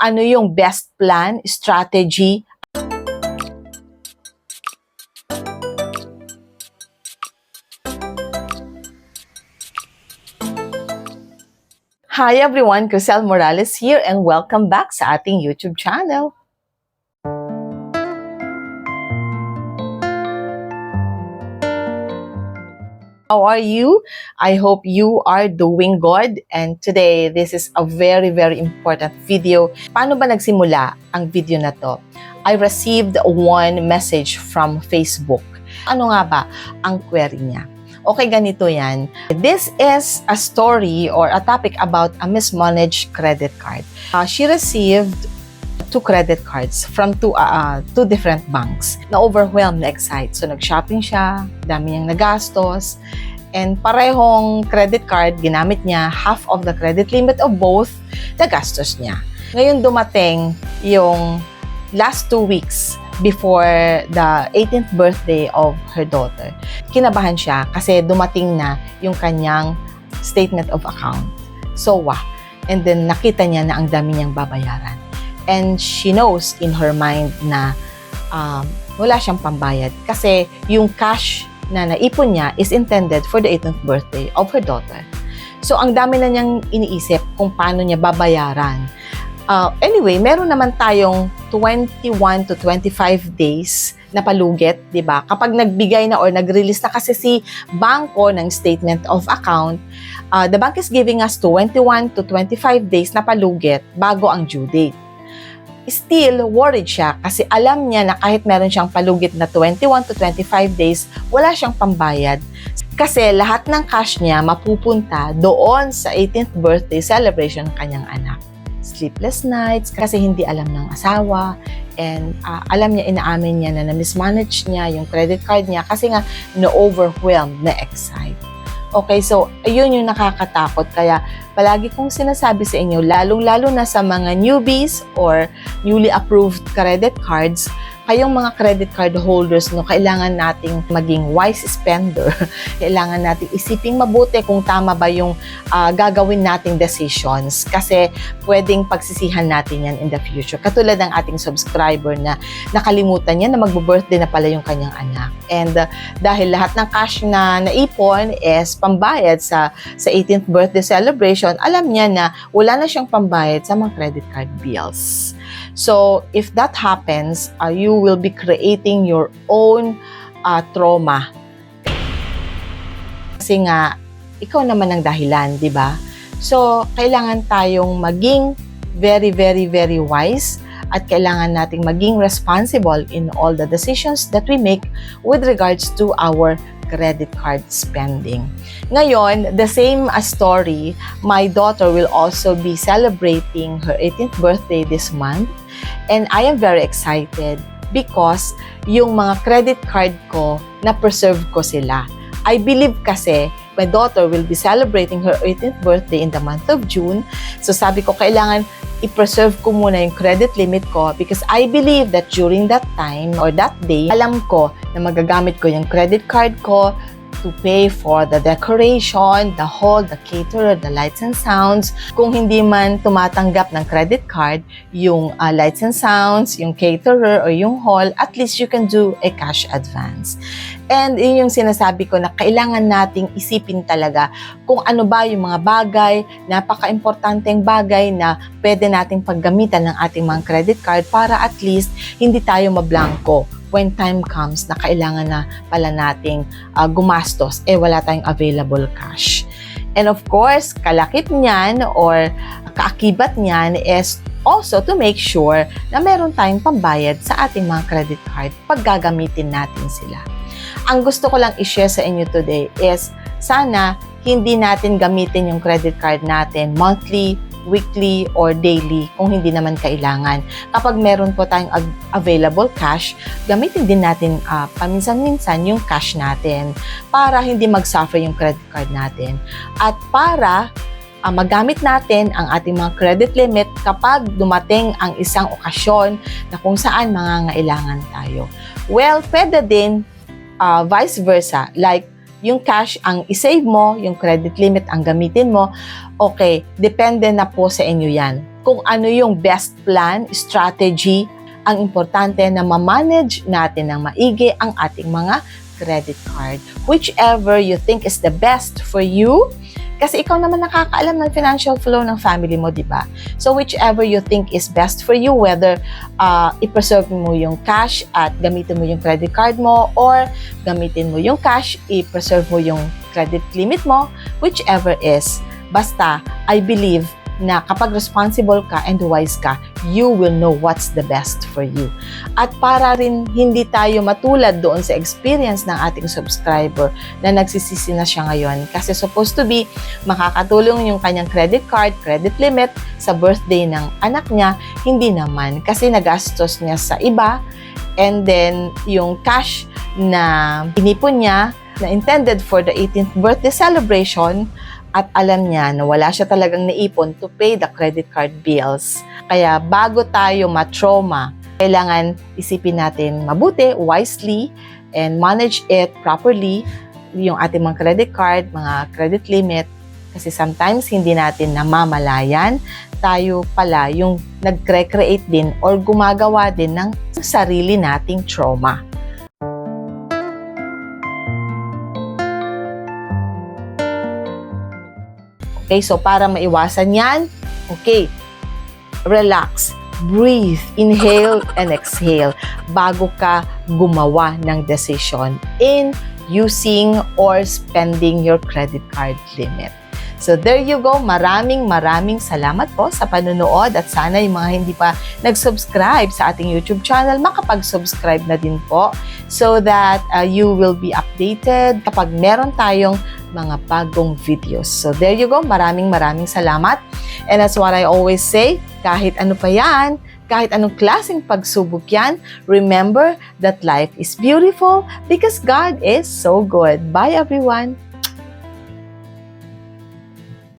ano yung best plan, strategy. Hi everyone, Crisel Morales here and welcome back sa ating YouTube channel. How are you? I hope you are doing good. And today, this is a very, very important video. Paano ba nagsimula ang video na to? I received one message from Facebook. Ano nga ba ang query niya? Okay, ganito yan. This is a story or a topic about a mismanaged credit card. She received 2 credit cards from two different banks. Na-overwhelmed, na-excite. So, nag-shopping siya, dami niyang nagastos, and parehong credit card, ginamit niya half of the credit limit of both, nagastos niya. Ngayon dumating yung last 2 weeks before the 18th birthday of her daughter. Kinabahan siya kasi dumating na yung kanyang statement of account. So, and then nakita niya na ang dami niyang babayaran. And she knows in her mind na wala siyang pambayad kasi yung cash na naipon niya is intended for the 18th birthday of her daughter. So, ang dami na niyang iniisip kung paano niya babayaran. Anyway, meron naman tayong 21 to 25 days na palugit, di ba? Kapag nagbigay na or nag-release na kasi si bangko ng statement of account, the bank is giving us 21 to 25 days na palugit bago ang due date. Still, worried siya kasi alam niya na kahit meron siyang palugit na 21 to 25 days, wala siyang pambayad. Kasi lahat ng cash niya mapupunta doon sa 18th birthday celebration ng kanyang anak. Sleepless nights kasi hindi alam ng asawa and alam niya, inaamin niya na mismanage niya yung credit card niya kasi nga na-overwhelmed, na-excite. Okay, so ayun yung nakakatakot. Kaya palagi kong sinasabi sa inyo, lalong-lalo na sa mga newbies or newly approved credit cards, kayong mga credit card holders, no, kailangan nating maging wise spender. Kailangan nating isiping mabuti kung tama ba yung gagawin nating decisions kasi pwedeng pagsisihan natin yan in the future. Katulad ng ating subscriber na nakalimutan niya na magbo-birthday na pala yung kanyang anak. And dahil lahat ng cash na naipon is pambayad sa 18th birthday celebration, alam niya na wala na siyang pambayad sa mga credit card bills. So, if that happens, you will be creating your own trauma. Kasi nga, ikaw naman ang dahilan, di ba? So, kailangan tayong maging very, very, very wise at kailangan nating maging responsible in all the decisions that we make with regards to our credit card spending. Ngayon, the same story, my daughter will also be celebrating her 18th birthday this month. And I am very excited because yung mga credit card ko, na-preserve ko sila. I believe kasi my daughter will be celebrating her 18th birthday in the month of June. So sabi ko, kailangan i-preserve ko muna yung credit limit ko because I believe that during that time or that day, alam ko na magagamit ko yung credit card ko to pay for the decoration, the hall, the caterer, the lights and sounds. Kung hindi man tumatanggap ng credit card, yung lights and sounds, yung caterer or yung hall, at least you can do a cash advance. And yun yung sinasabi ko na kailangan nating isipin talaga kung ano ba yung mga bagay, napaka-importanteng bagay na pwede nating paggamitan ng ating mga credit card para at least hindi tayo mablangko when time comes na kailangan na pala nating gumastos, wala tayong available cash. And of course, kalakip niyan or kaakibat niyan is also to make sure na meron tayong pambayad sa ating mga credit card pag gagamitin natin sila. Ang gusto ko lang i-share sa inyo today is sana hindi natin gamitin yung credit card natin monthly, weekly, or daily kung hindi naman kailangan. Kapag meron po tayong available cash, gamitin din natin paminsan-minsan yung cash natin para hindi mag-suffer yung credit card natin. At para magamit natin ang ating mga credit limit kapag dumating ang isang okasyon na kung saan mangangailangan tayo. Well, pwede din vice versa. Like, yung cash ang isave mo, yung credit limit ang gamitin mo, okay, depende na po sa inyo yan. kung ano yung best plan, strategy. Ang importante na ma-manage natin ng maigi ang ating mga credit card. Whichever you think is the best for you, kasi ikaw naman nakakaalam ng financial flow ng family mo, di ba? So whichever you think is best for you, whether i-preserve mo yung cash at gamitin mo yung credit card mo, or gamitin mo yung cash, i-preserve mo yung credit limit mo, whichever is. Basta, I believe na kapag responsible ka and wise ka, you will know what's the best for you. At para rin hindi tayo matulad doon sa experience ng ating subscriber na nagsisisi na siya ngayon kasi supposed to be makakatulong yung kanyang credit card, credit limit sa birthday ng anak niya, hindi naman kasi nagastos niya sa iba, and then yung cash na inipon niya na intended for the 18th birthday celebration, at alam niya na wala siya talagang naipon to pay the credit card bills. Kaya bago tayo ma-trauma, kailangan isipin natin mabuti, wisely, and manage it properly, yung ating mga credit card, mga credit limit, kasi sometimes hindi natin namamalayan, tayo pala yung nag-recreate din or gumagawa din ng sarili nating trauma. Okay, so para maiwasan yan, okay, relax, breathe, inhale and exhale bago ka gumawa ng decision in using or spending your credit card limit. So there you go. Maraming salamat po sa panonood at sana yung mga hindi pa nag-subscribe sa ating YouTube channel, makapag-subscribe na din po so that you will be updated kapag meron tayong mga bagong videos. So there you go. Maraming salamat. And that's what I always say, kahit ano pa yan, kahit anong klaseng pagsubok yan, remember that life is beautiful because God is so good. Bye everyone!